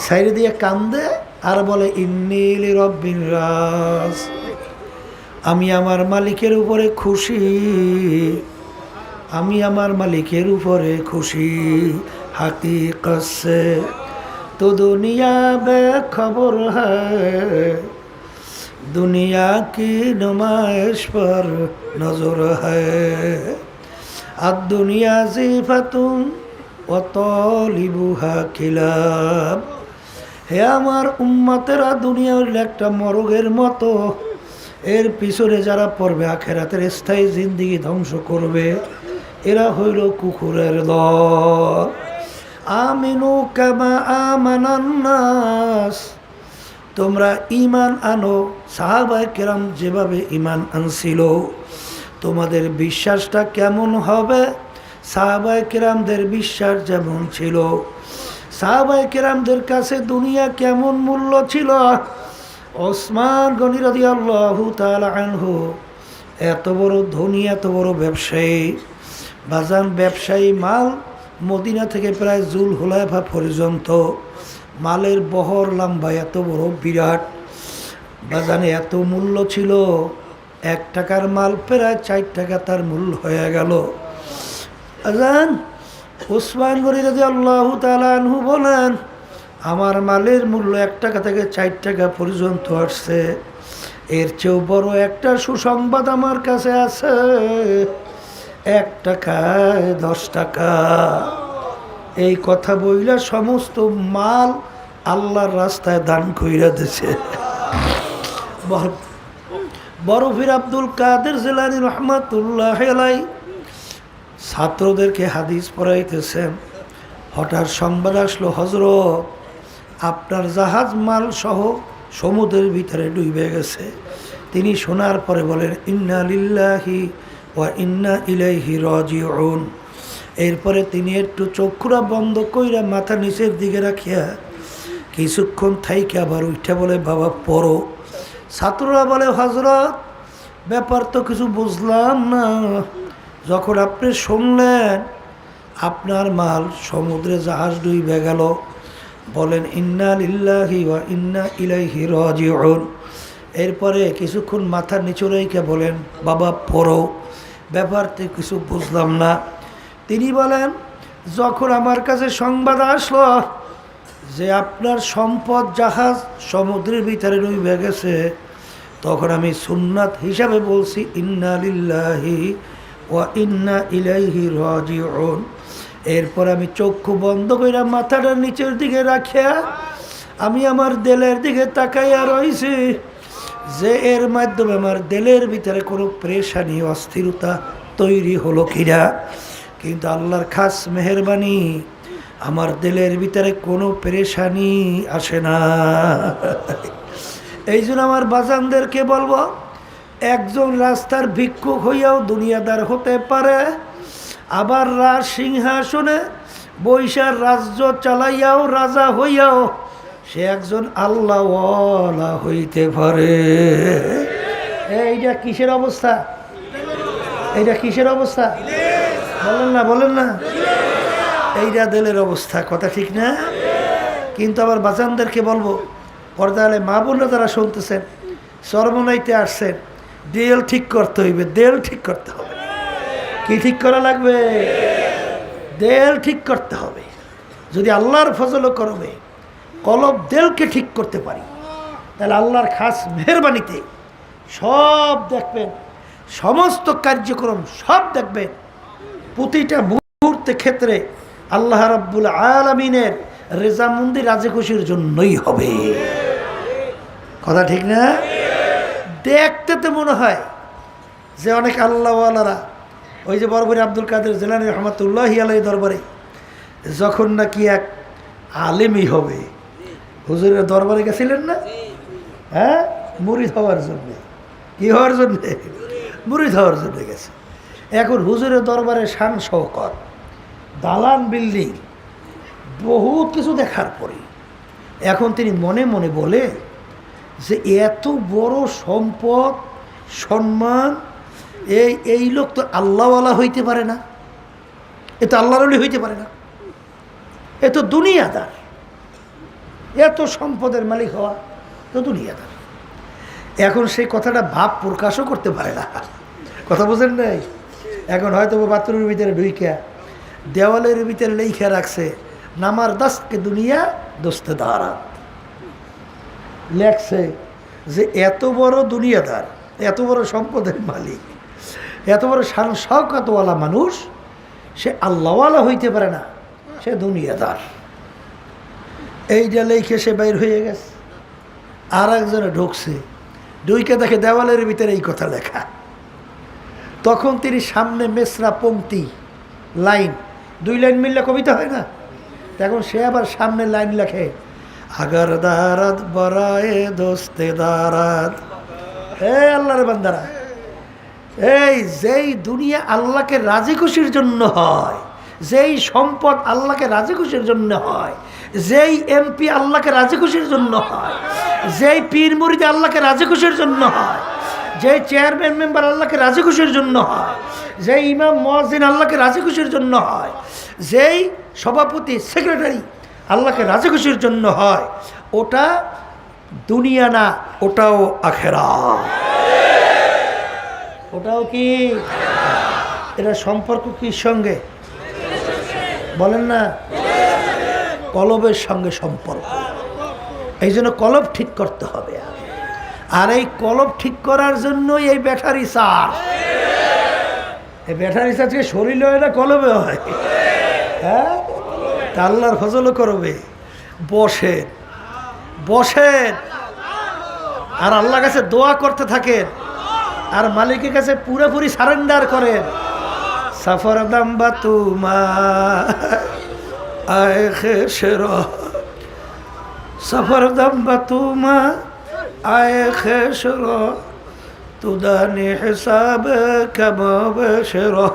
ছাড়িয়ে দিয়ে কান্দে আর বলে ইন্নী লিরাব্বির রাস, আমি আমার মালিকের উপরে খুশি, আমি আমার মালিকের উপরে খুশি। হাকিকত সে তো দুনিয়া বেখবর হ্যায়, দুনিয়া কি নুমাইশ পর নজর হ্যায়, আর দুনিয়া জিফাতুন ও তলিবুহা কিলাব। হে আমার উম্মতেরা, দুনিয়া হইল একটা মরগের মতো, এর পিছনে যারা পড়বে আখেরাতের স্থায়ী জিন্দিগি ধ্বংস করবে, এরা হইল কুকুরের দল। আমিনু কামা আমানান নাস, তোমরা ঈমান আনো সাহাবায়ে কেরাম যেভাবে ঈমান আনছিল, তোমাদের বিশ্বাসটা কেমন হবে সাহাবায়ে কেরামদের বিশ্বাস যেমন ছিল। সাহাবায়ে কেরামদের কাছে দুনিয়া কেমন মূল্য ছিল। ওসমান গনি রাদিয়াল্লাহু তাআলা আনহু এত বড় ধনী, এত বড় ব্যবসায়ী, বাজান ব্যবসায়ী মাল মদিনা থেকে প্রায় জুল হুলাইফা পর্যন্ত মালের বহর লম্বা এত বড় বিরাট, বাজানে এত মূল্য ছিল, 1 টাকার মাল প্রায় 4 টাকা তার মূল্য হয়ে গেল। আজান ওসমান গনি রাদিয়াল্লাহু তাআলা আনহু বলেন, আমার মালের মূল্য 1 টাকা থেকে 4 টাকা পর্যন্ত আসছে, এর চেয়েও বড় একটা সুসংবাদ আমার কাছে আছে, 1 টাকায় 10 টাকা। এই কথা বইলা সমস্ত মাল আল্লাহর রাস্তায় দান কইরা দিছে। বরফির আব্দুল কাদের জিলানী রহমাতুল্লাহ আলাইহি ছাত্রদেরকে হাদিস পড়াইতেছেন, হঠাৎ সংবাদ আসলো, হযরত আপনার জাহাজ মাল সহ সমুদ্রের ভিতরে ডুবে গেছে। তিনি শোনার পরে বলেন ইন্না লিল্লাহি ওয়া ইন্না ইলাইহি রাজিউন। এরপরে তিনি একটু চক্ষুরা বন্ধ কইরা মাথা নিচের দিকে রাখিয়া কিছুক্ষণ থাইকে আবার উঠে বলে বাবা পড়ো। ছাত্ররা বলে হযরত ব্যাপার তো কিছু বুঝলাম না, যখন আপনি শুনলেন আপনার মাল সমুদ্রে জাহাজ ডুবে গেল, বলেন ইন্না লিল্লাহি ওয়া ইন্না ইলাইহি রাজিউন। এরপরে কিছুক্ষণ মাথা নিচু রেখে বলেন বাবা পড়ো, ব্যাপারতে কিছু বুঝলাম না। তিনি বলেন যখন আমার কাছে সংবাদ আসলো যে আপনার সম্পদ জাহাজ সমুদ্রের ভিতরে ডুবে গেছে, তখন আমি সুন্নাত হিসাবে বলছি ইন্না লিল্লাহি ওয়া ইন্না ইলাইহি রাজিউন। এরপর আমি চক্ষু বন্ধ করে মাথাটা নিচের দিকে রাখিয়া আমি আমার দিলের দিকে তাকাইয়া রয়েছি যে এর মাধ্যমে আমার দিলের ভিতরে কোনো পেরেশানি অস্থিরতা তৈরি হলো কিনা। কিন্তু আল্লাহর খাস মেহেরবানি, আমার দিলের ভিতরে কোনো পেরেশানি আসে না। এই জন্য আমার বাজানদেরকে বলবো, একজন রাস্তার ভিক্ষুক হইয়াও দুনিয়াদার হতে পারে, আবার রাজ সিংহাসনে বৈশার রাজ্য চালাইয়াও রাজা হইয়াও সে একজন আল্লাহওয়ালা হইতে পারে। এইটা কিসের অবস্থা? এইটা কিসের অবস্থা? বলেন না এইটা দিলের অবস্থা। কথা ঠিক না? কিন্তু আবার বাজানদেরকে বলবো, পর্দালে মা বোনরা যারা শুনতেছেন, চরমনাইতে আসছেন, দেল ঠিক করতে হইবে, দেল ঠিক করতে হবে। কি ঠিক করা লাগবে? দেল ঠিক করতে হবে। যদি আল্লাহর ফজল করবে কলব দেলকে ঠিক করতে পারি, তাহলে আল্লাহর খাস মেহরবানিতে সব দেখবেন, সমস্ত কার্যক্রম সব দেখবেন, প্রতিটা মুহূর্তে ক্ষেত্রে আল্লাহ রাব্বুল আলামিনের রেজামন্দি রাজি খুশির জন্যই হবে। কথা ঠিক না? দেখতে তো মনে হয় যে অনেক আল্লাহওয়ালারা, ওই যে বরবরী আব্দুল কাদের জিলানী রহমাতুল্লাহি আলাইহি দরবারে যখন নাকি এক আলেমই হবে, হুজুরের দরবারে গেছিলেন না? হ্যাঁ, মুরিদ হওয়ার জন্যে। কি হওয়ার জন্যে? মুরিদ হওয়ার জন্য গেছে। এখন হুজুরের দরবারে শান শওকত, দালান বিল্ডিং, বহুত কিছু দেখার পরে এখন তিনি মনে মনে বলে যে এত বড় সম্পদ সম্মান, এই লোক তো আল্লাহওয়ালা হইতে পারে না, এ তো আল্লাহর ওলি হইতে পারে না, এ তো দুনিয়াদার। এত সম্পদের মালিক হওয়া তো দুনিয়াদার। এখন সেই কথাটা ভাব প্রকাশও করতে পারে না। কথা বোঝেন নাই? এখন হয়তো বাথরুমের ভিতরে ঢুইকা দেওয়ালের ভিতরে লেখা রাখছে, নামার দাসকে দুনিয়া দোস্তে দাঁড়াত। লেখছে যে এত বড় দুনিয়াদার, এত বড় সম্পদের মালিক, এত বড় শান শওকতওয়ালা মানুষ, সে আল্লাহওয়ালা হইতে পারে না, সে দুনিয়াদার। এইটা লেখে সে বাইর হয়ে গেছে। আর একজনে ঢুকছে, ঢুইকে দেখে দেওয়ালের ভিতরে এই কথা লেখা। তখন তিনি সামনে মেসরা পংক্তি লাইন, 2 লাইন মিললে কবিতা হয় না? এখন সে আবার সামনে লাইন লেখে, আগার দারাত বরায়ে দোস্তে দারাত। আল্লাহর বান্দারা, এই যেই দুনিয়া আল্লাহকে রাজি খুশির জন্য হয়, যেই সম্পদ আল্লাহকে রাজি খুশির জন্য হয়, যেই এমপি আল্লাহকে রাজি খুশির জন্য হয়, যেই পীর মুরিদ আল্লাহকে রাজি খুশির জন্য হয়, যেই চেয়ারম্যান মেম্বার আল্লাহকে রাজি খুশির জন্য হয়, যেই ইমাম মুয়াজ্জিন আল্লাহকে রাজি খুশির জন্য হয়, যেই সভাপতি সেক্রেটারি আল্লাহকে রাজি খুশির জন্য হয়, ওটা দুনিয়া না, ওটাও আখিরাত। ওটাও কি? এটা সম্পর্ক কির সঙ্গে? বলেন না? কলবের সঙ্গে সম্পর্ক। এই জন্য কলব ঠিক করতে হবে। আর এই কলব ঠিক করার জন্যই এই ব্যাটারি চার্জ। এই ব্যাটারি চার্জকে শরীরে হয় না, কলবে হয়। হ্যাঁ, তা আল্লাহর ফজলও করবে। বসেন বসেন আর আল্লাহর কাছে দোয়া করতে থাকেন, আর মালিকের কাছে পুরোপুরি সারেন্ডার করেন। সফর দাম্বা তুমা আয় খেসরা, সফর দাম্বা তুমা আয় খেসরা, তুদানি হিসাব কামাবেশরা।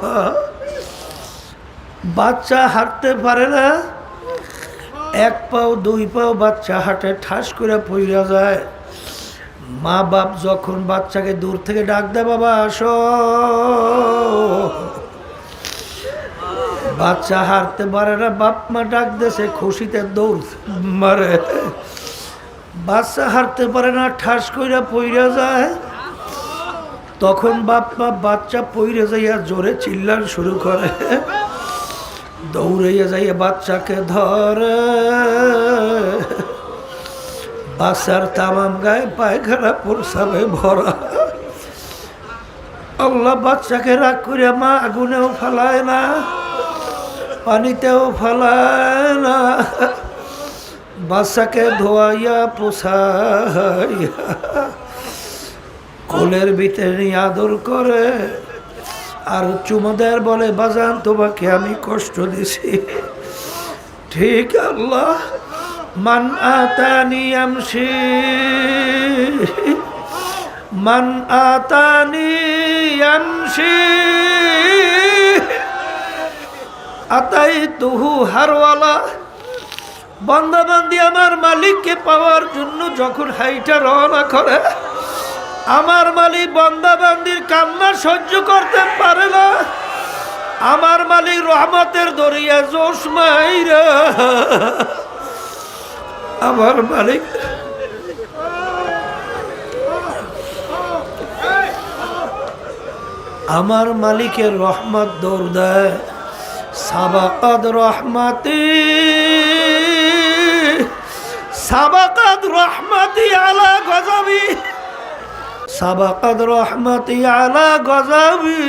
বাচ্চা হাঁটতে পারে না, 1 পাও 2 পাও বাচ্চা হাঁটে, ঠাস করে পইরা যায়। মা বাপ যখন বাচ্চাকে দূর থেকে ডাক দেয়, বাবা আসো, বাচ্চা হাঁটতে পারে না, বাপ মা ডাক দেছে, খুশিতে দৌড় মারে। বাচ্চা হাঁটতে পারে না, ঠাস কইরা পইরা যায়। তখন বাপ মা বাচ্চা পইরে যাইয়া জোরে চিল্লান শুরু করে, দৌড়াইয়া যাইয়া বাচ্চাকে ধরে। বাচ্চার তামাম গায়ে পায়খানা প্রসাবে ভরা। আল্লাহ বাচ্চাকে রাগ করে মা আগুনেও ফালায় না, পানিতেও ফালায় না, বাচ্চাকে ধোয়াইয়া পোছাইয়া কোলের ভিতরে নিয়ে আদর করে। আর চুমোদের বলে, বাজান তোমাকে আমি কষ্ট দিছি। ঠিক আল্লাহ, মান আতানি আমশি, মান আতানি আমশি আতাইতুহু হারওয়ালা বান্দাবান্দি আমার মালিককে পাওয়ার জন্য যখন হাইটা রওনা করে, আমার মালিক বান্দাবান্দির কান্না সহ্য করতে পারে না। আমার মালিক রহমতের দরিয়া জোশ মাইরা আমার মালিকের রহমত দৌড় দেয়। সাবাকাত রহমতি আলা গজাবি, সাবাকাত রহমতি আলা গজাবি।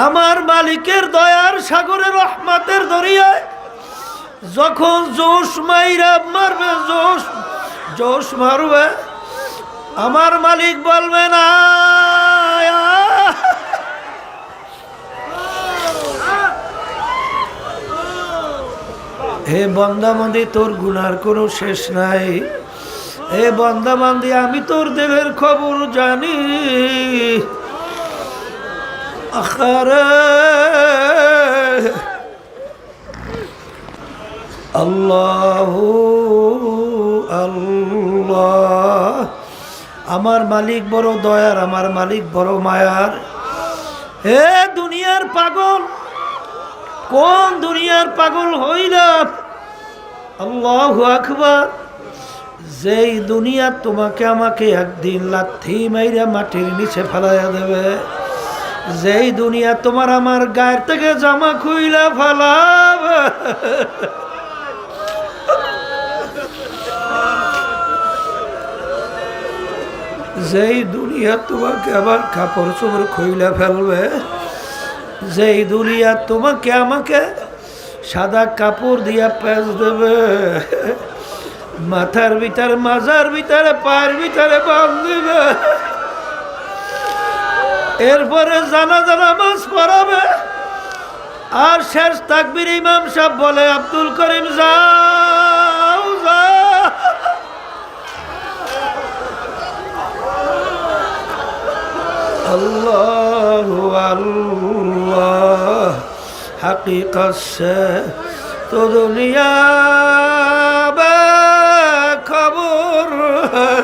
আমার মালিকের দয়ার সাগরে রহমতের দরিয়ায় যখন জোশ মাইরা মারবে, জোশ মারবে, আমার মালিক বলবে না হে বান্দাবান্দি তোর গুনার কোনো শেষ নাই, হে বান্দাবান্দি আমি তোর দিলের খবর জানি। আখারে আল্লাহু আল্লাহ, আমার মালিক বড় দয়ার, আমার মালিক বড় মায়ার। হে দুনিয়ার পাগল, কোন দুনিয়ার পাগল হইলা? আল্লাহু আকবার। যেই দুনিয়া তোমাকে আমাকে একদিন লাথি মাইরা মাটির নিচে ফেলাইয়া দেবে, যেই দুনিয়া তোমার আমার গায়ের থেকে জামা খুইলা ফেলাবে, যেই দুনিয়া তোমাকে আবার কাপড় চোপড় খুইলা ফেলবে, যেই দুনিয়া তোমাকে আমাকে সাদা কাপড় দিয়া পেঁচ দেবে, মাথার ভিতরে মাজার ভিতরে পায়ের ভিতরে বাঁধবে, এরপরে জানাজা নামাজ পড়াবে, আর শেষ তাকবীর ইমাম সাহেব বলে আব্দুল করিম যাও যাও। আল্লাহু আল্লাহ हकीकत से तो दुनिया बेखबर है,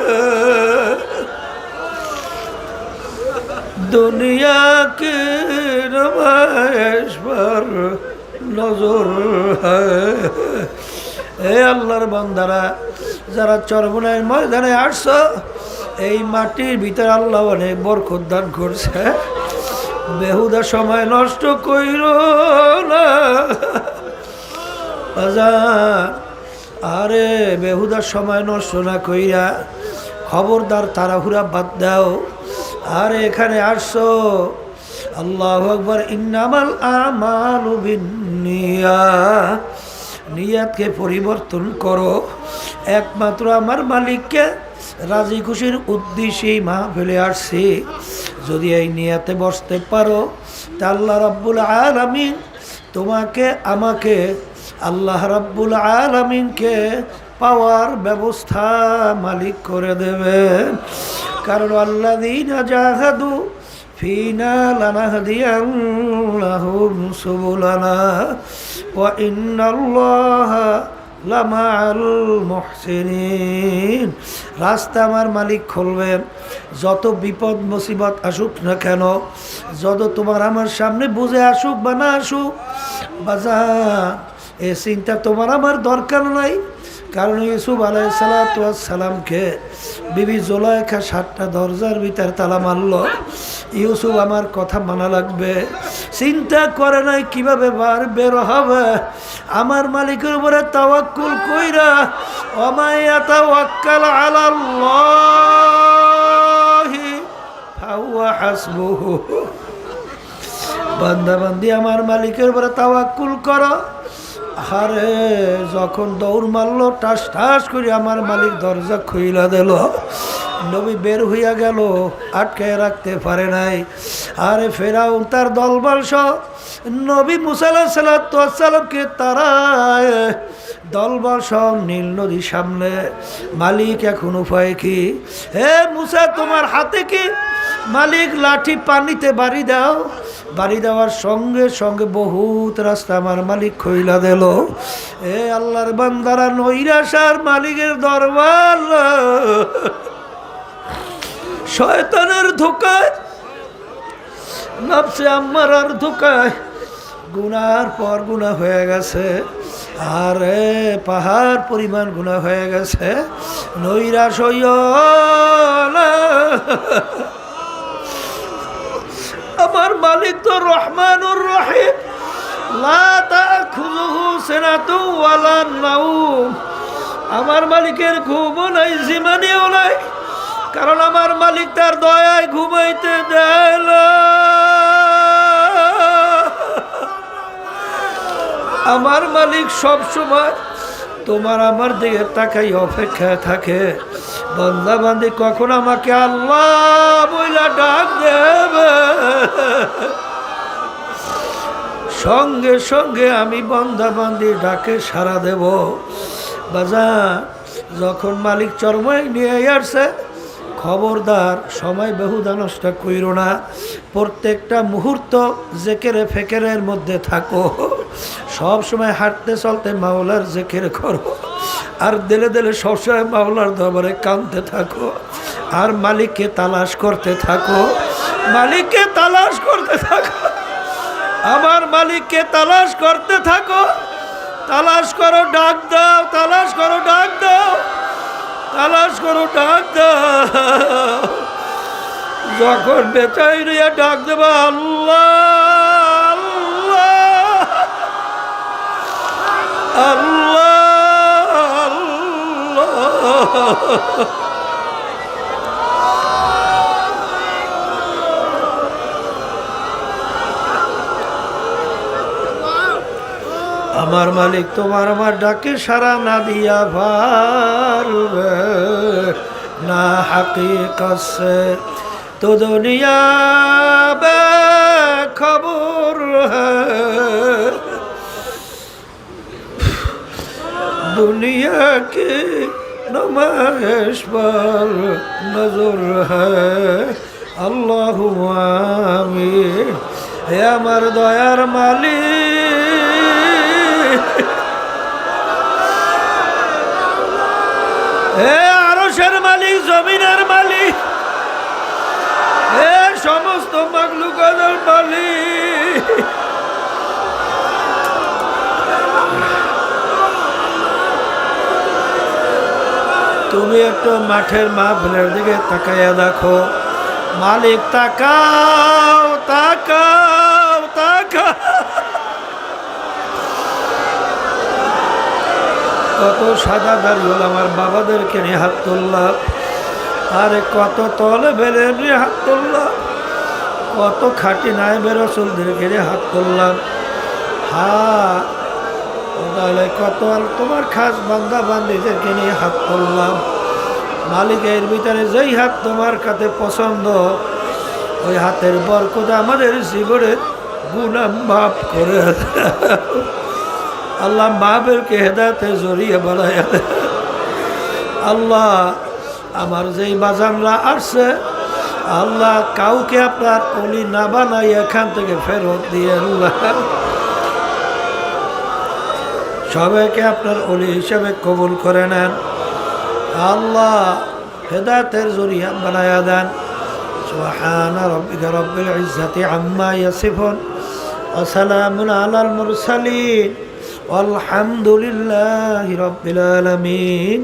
दुनिया की नुमाइश पर नजर है। ए আল্লাহর বান্দারা যারা চরমনাইয়ের ময়দানে আসছো, এই মাটির ভিতরে আল্লাহ অনেক বরকত দান করছে। বেহুদা সময় নষ্ট কইর না বাজার, আরে বেহুদা সময় নষ্ট না কইরা খবরদার তাড়াহুড়া বাদ দাও। আর এখানে আসছো, আল্লাহু আকবার। ইন্নামাল আমালু বিন্নিয়াত, নিয়াতকে পরিবর্তন করো। একমাত্র আমার মালিককে রাজি খুশির উদ্দেশ্যেই মাহফিলে আসছি। যদি এই নিয়াতে বসতে পারো তা আল্লাহ রাব্বুল আলামিন তোমাকে আমাকে, আল্লাহ রাব্বুল আলামিনকে পাওয়ার ব্যবস্থা মালিক করে দেবেন। কারণ আল্লাযীনা জাহাদু ফিনা লানাহদিয়ান্নাহুম সুবুলানা ওয়া ইন্নাল্লাহা লামাআল মুহসিনিন। রাস্তা আমার মালিক খুলবেন। যত বিপদ মুসিবত আসুক না কেন, যত তোমার আমার সামনে বুঝে আসুক বা না আসুক, বাজান এ চিন্তা তোমার আমার দরকার নাই। কারণ ইউসুফ আলাইহিসসালামকে বিবি জুলাইখা 7টা দরজার ভিতরে তালা মারল। ইউসুফ আমার কথা মানা লাগবে, চিন্তা করে নাই কিভাবে বের হবে। আমার মালিকের উপরে তাওয়াক্কুল কইরা, ওয়া ইয়াতাওয়াক্কাল আলাল্লাহি ফাহুয়া হাসবুহু। বান্দা বান্দি আমার মালিকের উপরে তাওয়াক্কুল করো। আরে যখন দৌড় মারলো, টাস টাস করে আমার মালিক দরজা খুইলা দিল। নবী বের হইয়া গেল, আটকায় রাখতে পারে নাই। আরে ফেরাউন তার দলবল সহ নবী মুসা আলাইহিস সালামকে তারায় দলবল সহ নীল নদী সামনে। মালিক এখন উপায় কি? হে মুসা তোমার হাতে কি? মালিক লাঠি পানিতে বাড়ি দাও। বাড়ি দেওয়ার সঙ্গে সঙ্গে বহুত রাস্তা আমার মালিক খইলা দিল। এ আল্লাহর বান্দারা, নৈরাশার মালিকের দরবার শয়তানের ধোকায়, নফসে আম্মারার ধোকায় গুনার পর গুনাহ হয়ে গেছে। আরে পাহাড় পরিমাণ গুনাহ হয়ে গেছে। নৈরাশ হইও না, আমার মালিক তো রহমানুর রহিম, লা তাখুযুহু সিনাতু ওয়ালা নাওম। আমার মালিকের ঘুমও নাই, জিমানিও নাই, কারণ আমার মালিক তার দয়ায় ঘুমাইতে দেয় না। আমার মালিক সব সময় তোমার আমার দিকে তাকাই অপেক্ষায় থাকে, বান্দা বান্দি কখন আমাকে আল্লাহ বইলা ডাক দেবে, সঙ্গে সঙ্গে আমি বান্দা বান্দি ডাকে সাড়া দেব। বাজার যখন মালিক চরমায় নিয়ে আসছে, খবরদার সময় বেহুদা নষ্ট কইরো না, প্রত্যেকটা মুহূর্ত জেকেরে ফেকেরের মধ্যে থাকো, সব সময় হাঁটতে চলতে মাওলার জেকের করো, আর দিলে দিলে সবসময় মাওলার দরবারে কাঁদতে থাকো, আর মালিককে তালাশ করতে থাকো, মালিককে তালাশ করতে থাকো, আমার মালিককে তালাশ করতে থাকো। তালাশ করো, ডাক দাও, তালাশ করো, ডাক দাও, তালাশ করো, ডাক দাও। যখন বেচাইরিয়া ডাক দেবা আল্লাহ আল্লাহ আল্লাহ, আমার মালিক তোমার আমার ডাকে সারা না দিয়া পারবে না। হাকিকত সে তো দুনিয়া বে খবর হ্যায়, দুনিয়া কি নুমাইশ पर নজর হ্যায়। আল্লাহু আমিন। হে আমার দয়ার মালিক, হে আরশের মালিক, জমিনের মালিক, হে সমস্ত মাখলুকাতের মালিক, তুমি একটু মাঠের মাহফিলের দিকে তাকাইয়া দেখো। মালিক তাকাও, তাকাও, তাকাও। কত সাদা দাড়ি আমার বাবাদেরকে নিয়ে হাত তুললাম, আরে কত তলে বেলে নিয়ে হাত তুললাম, কত খাঁটি নায়েবে রাসূলদেরকে নিয়ে হাত তুললাম। হ্যাঁ, তাহলে কত তোমার খাস বান্দা বান্দিদেরকে নিয়ে হাত তুললাম। মালিকের ভিতরে যেই হাত তোমার কাছে পছন্দ, ওই হাতের বরকত আমাদের জীবনের গুনাহ মাফ করে আল্লাহ, মাহবেরকে হেদায়েতে জড়িয়ে বানায়। আল্লাহ, আমার যেই বাজানরা আসছে, আল্লাহ কাউকে আপনার ওলি না বানাই এখান থেকে ফেরত দিয়ে আল্লাহ সবাইকে আপনার ওলি হিসাবে কবুল করে নেন। আল্লাহ হেদায়েতের জরিয়া বানায়া দেন। সুবহানা রাব্বিকা রাব্বিল ইজ্জাতি আম্মা ইয়াসিফুন ওয়া সালামুন আলাল মুরসালিন ওয়ালহামদুলিল্লাহি রাব্বিল আলামিন।